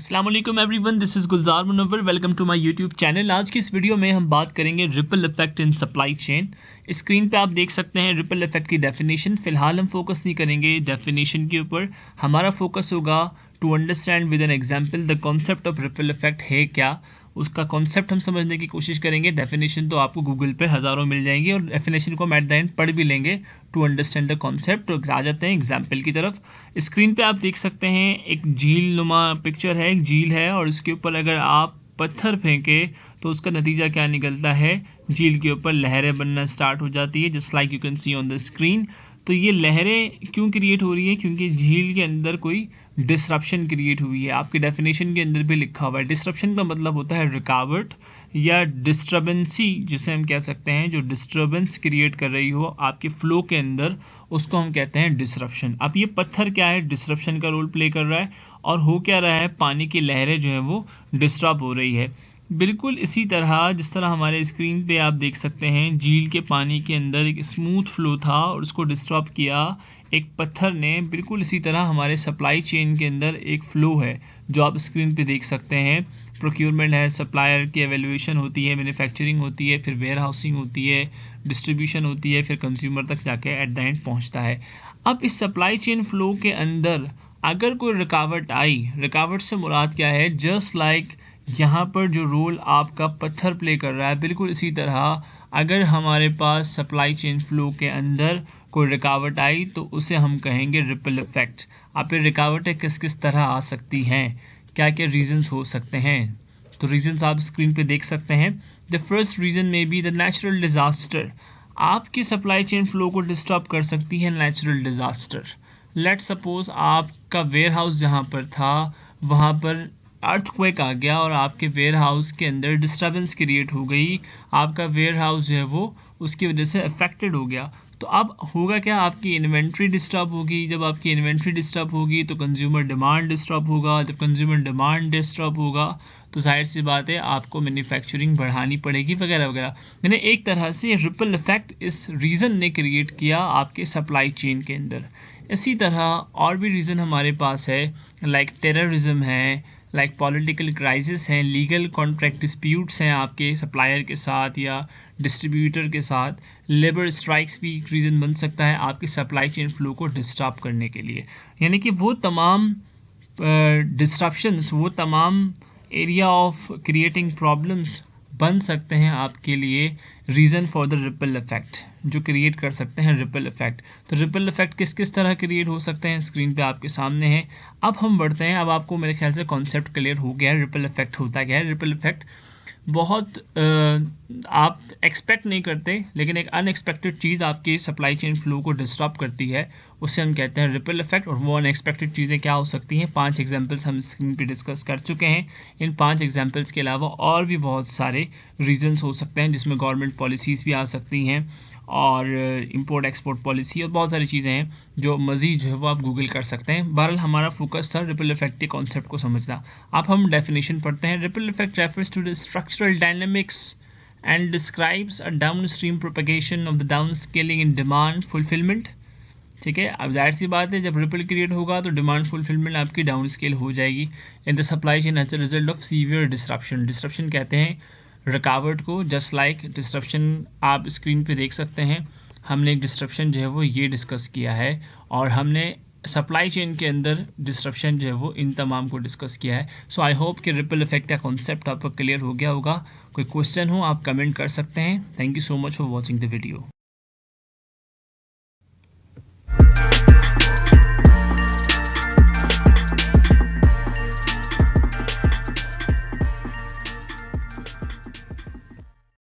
अस्सलाम वालेकुम everyone, this is Gulzar Munawwar. Welcome to my YouTube channel. आज की इस वीडियो में हम बात करेंगे ripple effect in supply chain. Screen पे आप देख सकते हैं रिपल इफेक्ट की डेफिनेशन। फ़िलहाल हम फोकस नहीं करेंगे डेफिनेशन के ऊपर, हमारा फोकस होगा to understand with an example the concept of ripple effect है क्या, उसका कॉन्सेप्ट हम समझने की कोशिश करेंगे। डेफिनेशन तो आपको गूगल पे हज़ारों मिल जाएंगी और डेफिनेशन को हम एट द एंड पढ़ भी लेंगे टू अंडरस्टैंड द कॉन्सेप्ट। तो आ जाते हैं एग्जाम्पल की तरफ। स्क्रीन पे आप देख सकते हैं एक झील नुमा पिक्चर है, एक झील है और इसके ऊपर अगर आप पत्थर फेंके तो उसका नतीजा क्या निकलता है, झील के ऊपर लहरें बनना स्टार्ट हो जाती है, just like you can see on the screen. तो ये लहरें क्यों क्रिएट हो रही है? क्योंकि झील के अंदर कोई डिसरप्शन क्रिएट हुई है। आपके डेफिनेशन के अंदर भी लिखा हुआ है। डिसरप्शन का मतलब होता है रुकावट या डिस्टर्बेंसी, जिसे हम कह सकते हैं जो डिस्टर्बेंस क्रिएट कर रही हो आपके फ्लो के अंदर, उसको हम कहते हैं डिसरप्शन। अब ये पत्थर क्या है, डिसरप्शन का रोल प्ले कर रहा है और हो क्या रहा है, पानी की लहरें जो है वो डिस्टर्ब हो रही है। बिल्कुल इसी तरह जिस तरह हमारे स्क्रीन पे आप देख सकते हैं झील के पानी के अंदर एक स्मूथ फ्लो था और उसको डिस्टर्ब किया एक पत्थर ने। बिल्कुल इसी तरह हमारे सप्लाई चेन के अंदर एक फ़्लो है जो आप स्क्रीन पे देख सकते हैं। प्रोक्योरमेंट है, सप्लायर की एवेल्यूएशन होती है, मैन्युफैक्चरिंग होती है, फिर वेयर हाउसिंग होती है, डिस्ट्रीब्यूशन होती है, फिर कंज्यूमर तक जाके एट द एंड पहुंचता है। अब इस सप्लाई चेन फ़्लो के अंदर अगर कोई रुकावट आई, रुकावट से मुराद क्या है, जस्ट लाइक यहाँ पर जो रोल आपका पत्थर प्ले कर रहा है, बिल्कुल इसी तरह अगर हमारे पास सप्लाई चेन फ़्लो के अंदर कोई रुकावट आई तो उसे हम कहेंगे रिपल इफ़ेक्ट। अब ये रुकावटें किस किस तरह आ सकती हैं, क्या क्या रीज़न्स हो सकते हैं, तो रीज़न्स आप स्क्रीन पे देख सकते हैं। द फर्स्ट रीज़न में बी द नेचुरल डिज़ास्टर। आपकी सप्लाई चेन फ़्लो को डिस्टर्ब कर सकती है नेचुरल डिज़ास्टर। लेट सपोज़ आपका वेयर हाउस जहाँ पर था वहाँ पर अर्थक्वेक आ गया और आपके वेयर हाउस के अंदर डिस्टर्बेंस क्रिएट हो गई, आपका वेयर हाउस जो है वो उसकी वजह से अफेक्टेड हो गया। तो अब होगा क्या, आपकी इन्वेंट्री डिस्टर्ब होगी। जब आपकी इन्वेंट्री डिस्टर्ब होगी तो कंज्यूमर डिमांड डिस्टर्ब होगा। जब कंज्यूमर डिमांड डिस्टर्ब होगा तो जाहिर सी बात है आपको मैन्युफैक्चरिंग बढ़ानी पड़ेगी वगैरह वगैरह। यानी एक तरह से रिपल इफेक्ट इस रीज़न ने क्रिएट किया आपके सप्लाई चेन के अंदर। इसी तरह और भी रीज़न हमारे पास है, लाइक टेररिज्म है, लाइक पॉलिटिकल क्राइसिस हैं, लीगल कॉन्ट्रैक्ट डिस्प्यूट्स हैं आपके सप्लायर के साथ या डिस्ट्रीब्यूटर के साथ। लेबर स्ट्राइक्स भी एक रीज़न बन सकता है आपकी सप्लाई चेन फ़्लो को डिस्टर्ब करने के लिए। यानी कि वो तमाम डिस्ट्रप्शंस, वो तमाम एरिया ऑफ क्रिएटिंग प्रॉब्लम्स बन सकते हैं आपके लिए reason for the ripple effect, जो क्रिएट कर सकते हैं रिपल इफ़ेक्ट। तो रिपल इफ़ेक्ट किस किस तरह क्रिएट हो सकते हैं स्क्रीन पे आपके सामने है। अब हम बढ़ते हैं, अब आपको मेरे ख्याल से कॉन्सेप्ट क्लियर हो गया है रिपल इफ़ेक्ट होता क्या है। रिपल इफ़ेक्ट बहुत आप एक्सपेक्ट नहीं करते लेकिन एक अनएक्सपेक्टेड चीज़ आपकी सप्लाई चेन फ़्लो को डिस्टर्ब करती है, उसे हम कहते हैं रिपल इफ़ेक्ट। और वो अनएक्सपेक्टेड चीज़ें क्या हो सकती हैं, 5 एग्जांपल्स हम स्क्रीन पे डिस्कस कर चुके हैं। इन 5 एग्जांपल्स के अलावा और भी बहुत सारे रीज़न्स हो सकते हैं जिसमें गवर्नमेंट पॉलिसीज़ भी आ सकती हैं और इंपोर्ट एक्सपोर्ट पॉलिसी और बहुत सारी चीज़ें हैं जो मज़ीद जो है वो आप गूगल कर सकते हैं। बहरहाल हमारा फोकस था रिपल इफेक्ट के कॉन्सेप्ट को समझना। अब हम डेफिनेशन पढ़ते हैं। Ripple effect refers to the structural dynamics and describes a downstream propagation of the downscaling in demand fulfilment. ठीक है, अब जाहिर सी बात है जब रिपल क्रिएट होगा तो डिमांड फुलफिलमेंट आपकी डाउन स्केल हो जाएगी in the supply chain as a result of severe disruption. Disruption कहते हैं रुकावट को, जस्ट लाइक डिस्ट्रप्शन आप स्क्रीन पे देख सकते हैं। हमने एक डिस्ट्रप्शन जो है वो ये डिस्कस किया है और हमने सप्लाई चेन के अंदर डिस्ट्रप्शन जो है वो इन तमाम को डिस्कस किया है। सो आई होप कि रिपल इफेक्ट का कॉन्सेप्ट आपको क्लियर हो गया होगा। कोई क्वेश्चन हो आप कमेंट कर सकते हैं। Thank you so much for watching the video.